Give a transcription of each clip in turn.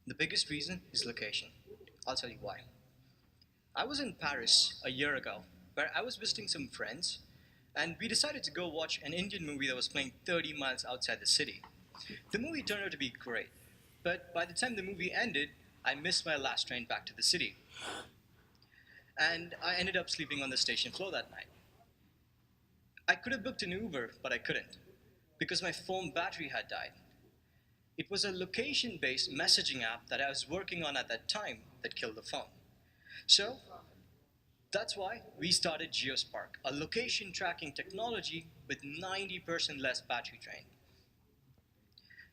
The biggest reason is location. I'll tell you why. I was in Paris a year ago, where I was visiting some friends, and we decided to go watch an Indian movie that was playing 30 miles outside the city. The movie turned out to be great, but by the time the movie ended, I missed my last train back to the city, and I ended up sleeping on the station floor that night. I could have booked an Uber, but I couldn't, because my phone battery had died. It was a location-based messaging app that I was working on at that time that killed the phone. So that's why we started GeoSpark, a location tracking technology with 90% less battery drain.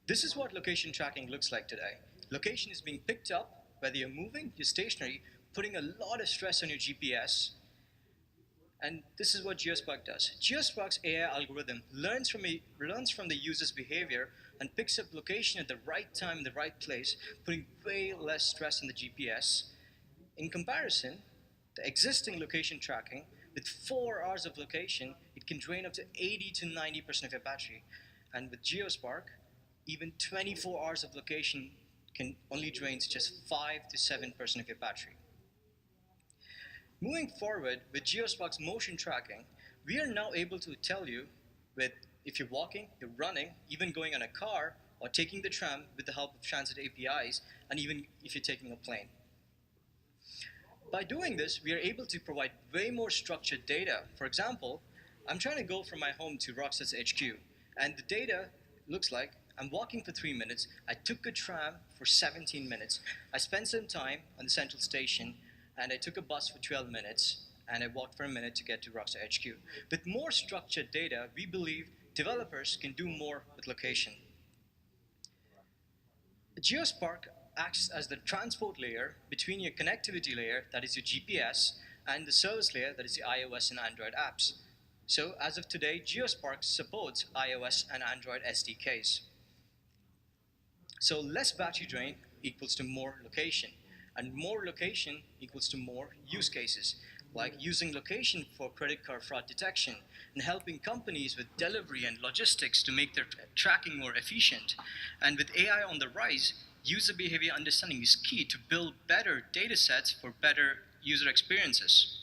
This is what location tracking looks like today. Location is being picked up, whether you're moving, you're stationary, putting a lot of stress on your GPS. And this is what GeoSpark does. GeoSpark's AI algorithm learns from the user's behavior and picks up location at the right time in the right place, putting way less stress on the GPS. In comparison, the existing location tracking, with 4 hours of location, it can drain up to 80 to 90% of your battery. And with GeoSpark, even 24 hours of location can only drain just 5 to 7% of your battery. Moving forward with GeoSpark's motion tracking, we are now able to tell you if you're walking, you're running, even going on a car, or taking the tram with the help of transit APIs, and even if you're taking a plane. By doing this, we are able to provide way more structured data. For example, I'm trying to go from my home to Rockset's HQ, and the data looks like I'm walking for 3 minutes, I took a tram for 17 minutes, I spent some time on the central station, and I took a bus for 12 minutes, and I walked for a minute to get to Rockset HQ. With more structured data, we believe developers can do more with location. GeoSpark acts as the transport layer between your connectivity layer, that is your GPS, and the service layer, that is the iOS and Android apps. So as of today, GeoSpark supports iOS and Android SDKs. So less battery drain equals to more location, and more location equals to more use cases, like using location for credit card fraud detection and helping companies with delivery and logistics to make their tracking more efficient. And with AI on the rise, user behavior understanding is key to build better data sets for better user experiences.